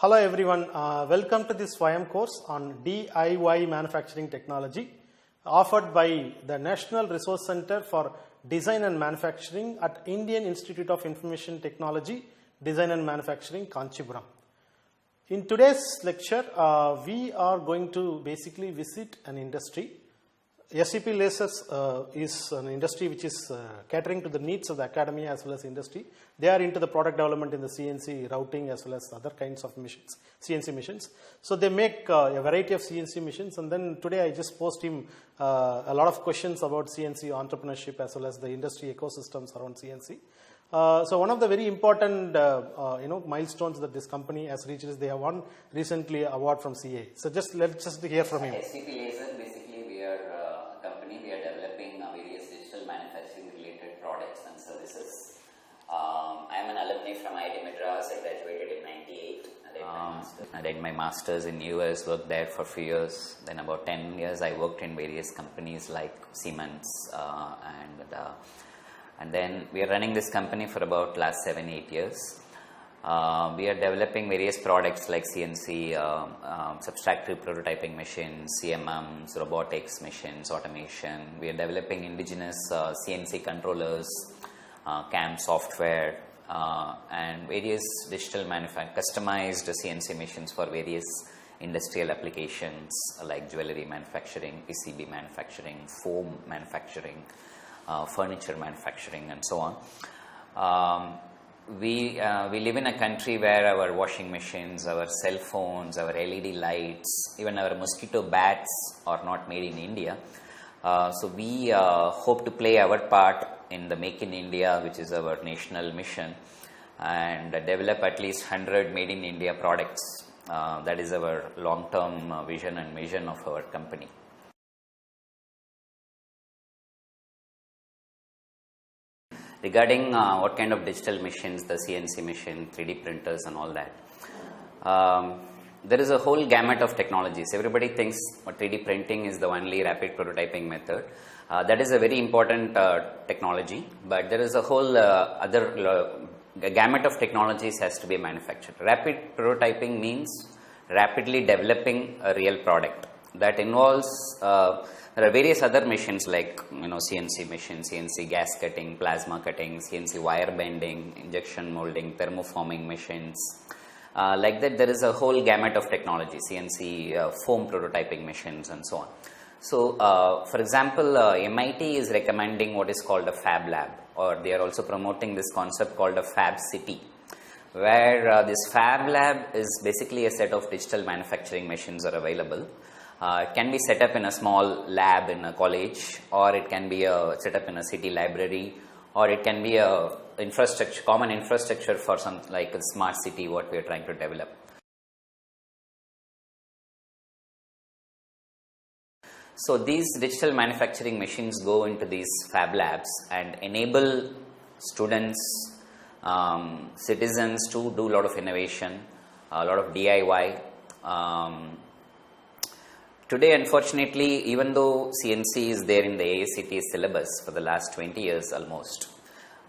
Hello everyone, welcome to this Swayam course on DIY manufacturing technology offered by the National Resource Center for Design and Manufacturing at Indian Institute of Information Technology, Design and Manufacturing, Kanchipuram. In today's lecture, we are going to basically visit an industry. SEP lasers is an industry which is catering to the needs of the academia as well as industry. They are into the product development in the CNC routing as well as other kinds of machines, CNC machines. So they make a variety of CNC machines, and then today I just posed him a lot of questions about CNC entrepreneurship as well as the industry ecosystems around CNC. So one of the very important milestones that this company has reached is they have won recently an award from CA. So let's just hear from him. SEP Laser, basically we are a company, we are developing various digital manufacturing related products and services. I am an alumni from IIT Madras. I graduated in 98. I did my masters in US, worked there for a few years. Then about 10 years I worked in various companies like Siemens and then we are running this company for about last 7-8 years. We are developing various products like CNC, subtractive prototyping machines, CMMs, robotics machines, automation. We are developing indigenous CNC controllers, CAM software, and various digital customized CNC machines for various industrial applications like jewelry manufacturing, PCB manufacturing, foam manufacturing, furniture manufacturing, and so on. We live in a country where our washing machines, our cell phones, our LED lights, even our mosquito bats are not made in India. So we hope to play our part in the Make in India, which is our national mission, and develop at least 100 made in India products. That is our long-term vision and mission of our company. Regarding what kind of digital machines, the CNC machine, 3D printers and all that, there is a whole gamut of technologies. Everybody thinks 3D printing is the only rapid prototyping method. That is a very important technology, but there is a whole other gamut of technologies has to be manufactured. Rapid prototyping means rapidly developing a real product. That involves there are various other machines like CNC machines, CNC gas cutting, plasma cutting, CNC wire bending, injection molding, thermoforming machines. Like that, there is a whole gamut of technology, CNC foam prototyping machines and so on. So, for example, MIT is recommending what is called a fab lab, or they are also promoting this concept called a fab city, where this fab lab is basically a set of digital manufacturing machines are available. It can be set up in a small lab in a college, or it can be set up in a city library, or it can be a common infrastructure for some like a smart city what we are trying to develop. So these digital manufacturing machines go into these fab labs and enable students, citizens to do a lot of innovation, a lot of DIY. Today, unfortunately, even though CNC is there in the IIIT syllabus for the last 20 years almost,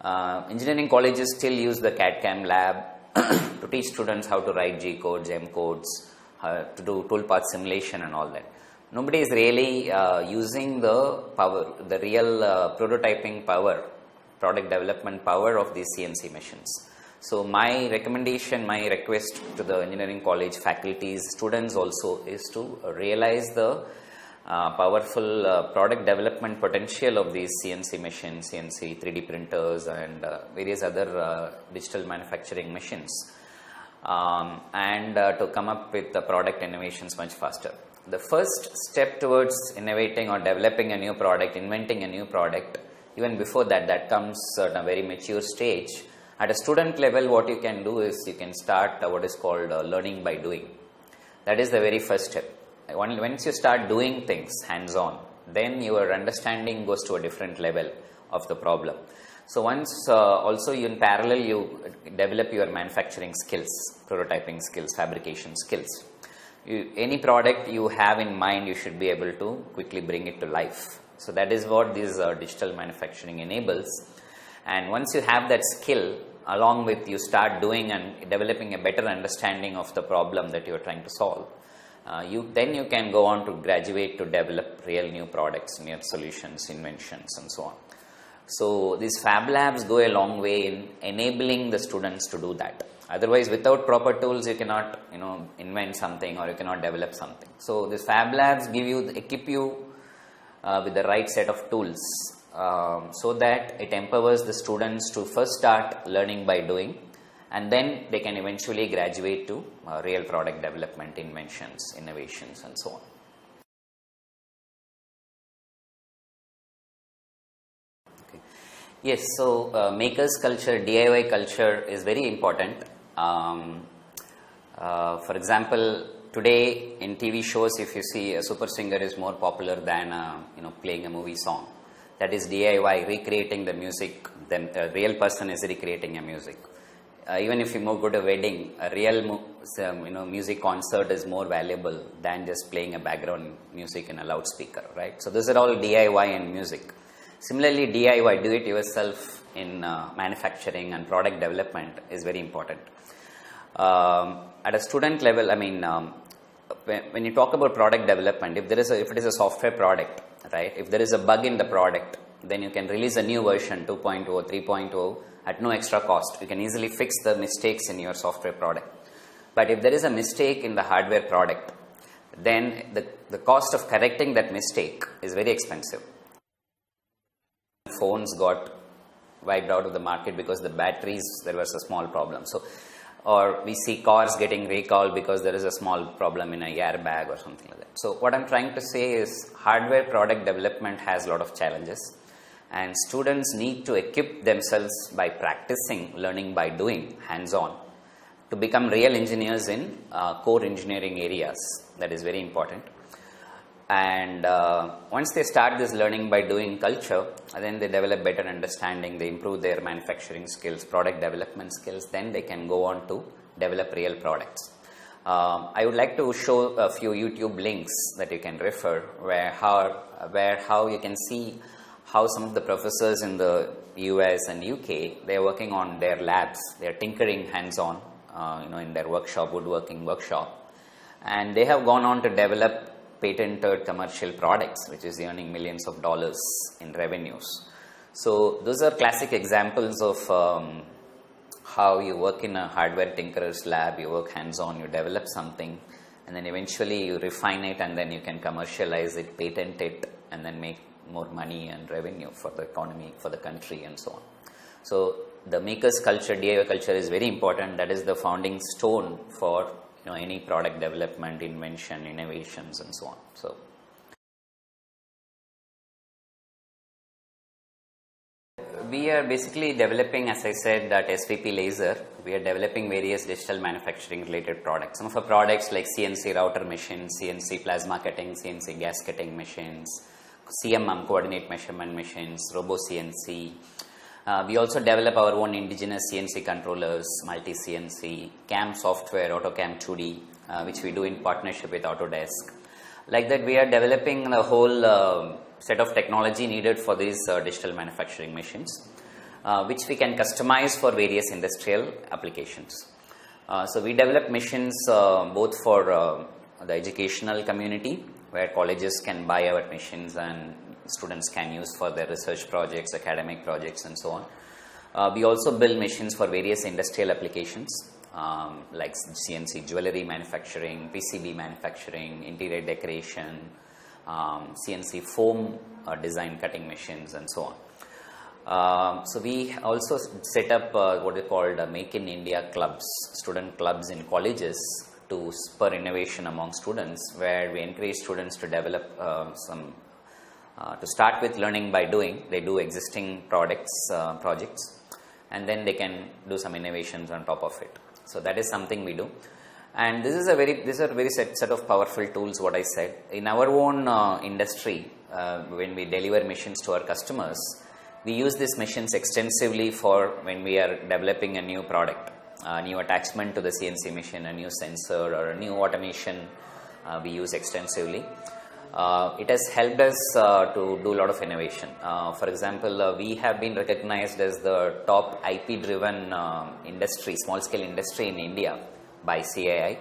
engineering colleges still use the CAD/CAM lab to teach students how to write G codes, M codes, to do toolpath simulation and all that. Nobody is really using the power, the real prototyping power, product development power of these CNC machines. So my recommendation, my request to the engineering college faculties, students also is to realize the powerful product development potential of these CNC machines, CNC 3D printers and various other digital manufacturing machines, and to come up with the product innovations much faster. The first step towards innovating or developing a new product, inventing a new product, even before that, that comes at a very mature stage. At a student level, what you can do is you can start what is called learning by doing. That is the very first step. Once you start doing things hands-on, then your understanding goes to a different level of the problem. So once also you in parallel you develop your manufacturing skills, prototyping skills, fabrication skills. Any product you have in mind, you should be able to quickly bring it to life. So that is what this digital manufacturing enables. And once you have that skill, along with you start doing and developing a better understanding of the problem that you are trying to solve, then you can go on to graduate to develop real new products, new solutions, inventions, and so on. So these fab labs go a long way in enabling the students to do that. Otherwise, without proper tools, you cannot, invent something or you cannot develop something. So these fab labs equip you with the right set of tools, so that it empowers the students to first start learning by doing, and then they can eventually graduate to real product development, inventions, innovations, and so on. Okay. Yes, so makers culture, DIY culture is very important. For example, today in TV shows, if you see a super singer is more popular than playing a movie song. That is DIY, recreating the music. Then a real person is recreating a music. Even if you go to a wedding, a real music concert is more valuable than just playing a background music in a loudspeaker, right? So those are all DIY in music. Similarly, DIY, do it yourself in manufacturing and product development is very important. At a student level, when you talk about product development, if it is a software product, right? If there is a bug in the product, then you can release a new version 2.0, 3.0 at no extra cost. You can easily fix the mistakes in your software product. But if there is a mistake in the hardware product, then the cost of correcting that mistake is very expensive. Phones got wiped out of the market because the batteries, there was a small problem. So, or we see cars getting recalled because there is a small problem in a airbag or something like that. So what I'm trying to say is hardware product development has a lot of challenges, and students need to equip themselves by practicing, learning by doing, hands-on, to become real engineers in core engineering areas. That is very important. And once they start this learning by doing culture, then they develop better understanding, they improve their manufacturing skills, product development skills, then they can go on to develop real products. I would like to show a few YouTube links that you can refer, where how you can see how some of the professors in the US and UK, they are working on their labs, they are tinkering hands-on, in their workshop, woodworking workshop, and they have gone on to develop patented commercial products, which is earning millions of dollars in revenues. So those are classic examples of how you work in a hardware tinkerer's lab, you work hands-on, you develop something, and then eventually you refine it, and then you can commercialize it, patent it, and then make more money and revenue for the economy, for the country, and so on. So the maker's culture, DIY culture is very important. That is the founding stone for any product development, invention, innovations, and so on. So we are basically developing, as I said, that SVP laser. We are developing various digital manufacturing related products. Some of our products like CNC router machines, CNC plasma cutting, CNC gas cutting machines, CMM coordinate measurement machines, robo CNC. We also develop our own indigenous CNC controllers, multi-CNC, CAM software, AutoCAM 2D, which we do in partnership with Autodesk. Like that, we are developing a whole set of technology needed for these digital manufacturing machines, which we can customize for various industrial applications. So we develop machines both for the educational community, where colleges can buy our machines and students can use for their research projects, academic projects, and so on. We also build machines for various industrial applications, like CNC jewelry manufacturing, PCB manufacturing, interior decoration, CNC foam design cutting machines, and so on. So we also set up what are called Make in India clubs, student clubs in colleges, to spur innovation among students, where we encourage students to develop to start with learning by doing. They do existing projects, and then they can do some innovations on top of it. So that is something we do, and these are very set of powerful tools. What I said, in our own industry, when we deliver machines to our customers, we use these machines extensively for when we are developing a new product, a new attachment to the CNC machine, a new sensor or a new automation. We use extensively. it has helped us to do a lot of innovation. For example, we have been recognized as the top IP driven industry, small scale industry in India by CII.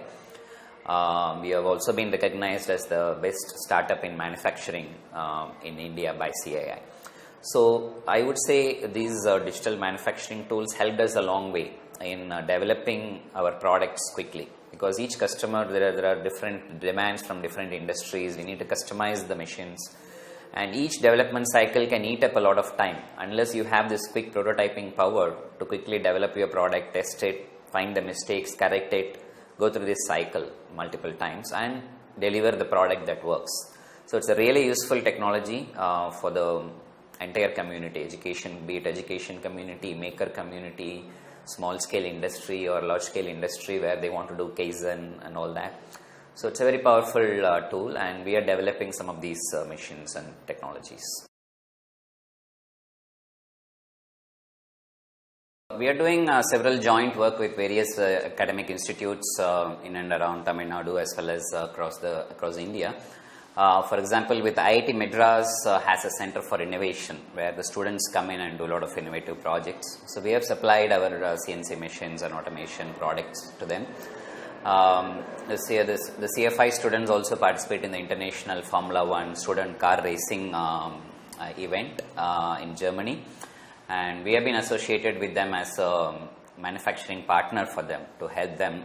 We have also been recognized as the best startup in manufacturing in India by CII. So I would say these digital manufacturing tools helped us a long way in developing our products quickly, because each customer, there are different demands from different industries. We need to customize the machines, and each development cycle can eat up a lot of time unless you have this quick prototyping power to quickly develop your product, test it, find the mistakes, correct it, go through this cycle multiple times and deliver the product that works. So it's a really useful technology for the entire community, be it education community, maker community, small scale industry or large scale industry where they want to do Kaizen and all that. So it's a very powerful tool, and we are developing some of these machines and technologies. We are doing several joint work with various academic institutes in and around Tamil Nadu as well as across India. For example, with IIT Madras has a center for innovation where the students come in and do a lot of innovative projects. So we have supplied our CNC machines and automation products to them. This year, the CFI students also participate in the International Formula One student car racing event in Germany, and we have been associated with them as a manufacturing partner for them to help them,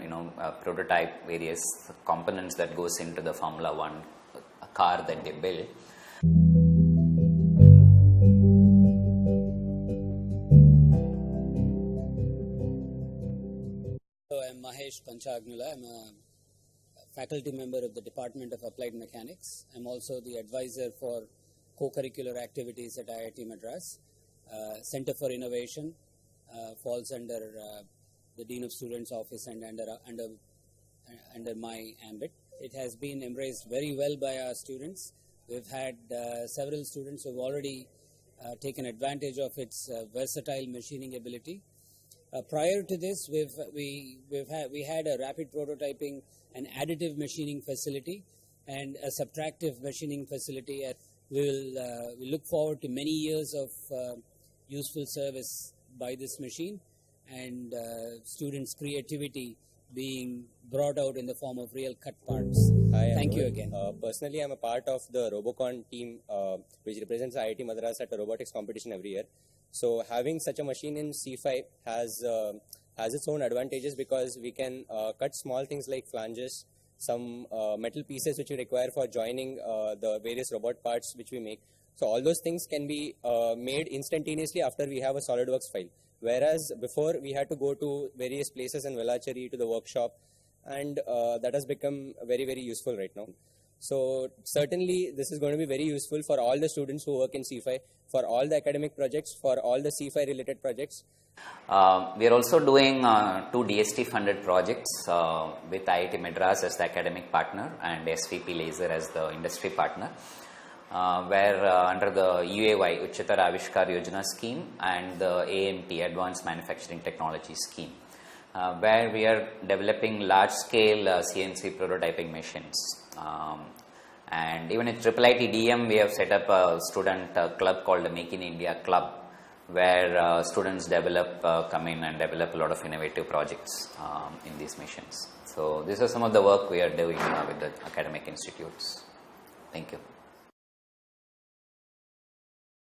prototype various components that goes into the Formula One car that they build. So I'm Mahesh Panchagnula. I'm a faculty member of the Department of Applied Mechanics. I'm also the advisor for co-curricular activities at IIT Madras. Center for Innovation falls under the Dean of Students office and under my ambit. It has been embraced very well by our students. We've had several students who have already taken advantage of its versatile machining ability. Prior to this, we had a rapid prototyping and additive machining facility and a subtractive machining facility. We look forward to many years of useful service by this machine, and students' creativity being brought out in the form of real cut parts. Thank you again. Personally, I'm a part of the Robocon team, which represents IIT Madras at a robotics competition every year. So having such a machine in C5 has its own advantages, because we can cut small things like flanges, some metal pieces which we require for joining the various robot parts which we make. So all those things can be made instantaneously after we have a SolidWorks file. Whereas before we had to go to various places in Velachery to the workshop, and that has become very, very useful right now. So certainly this is going to be very useful for all the students who work in C5, for all the academic projects, for all the C5 related projects. We are also doing 2 DST funded projects with IIT Madras as the academic partner and SVP Laser as the industry partner. Where under the UAY, Uchatar Avishkar Yojana scheme, and the AMT, Advanced Manufacturing Technology scheme, where we are developing large-scale CNC prototyping machines. And even in IIITDM, we have set up a student club called the Make in India Club, where students come in and develop a lot of innovative projects in these machines. So these are some of the work we are doing with the academic institutes. Thank you.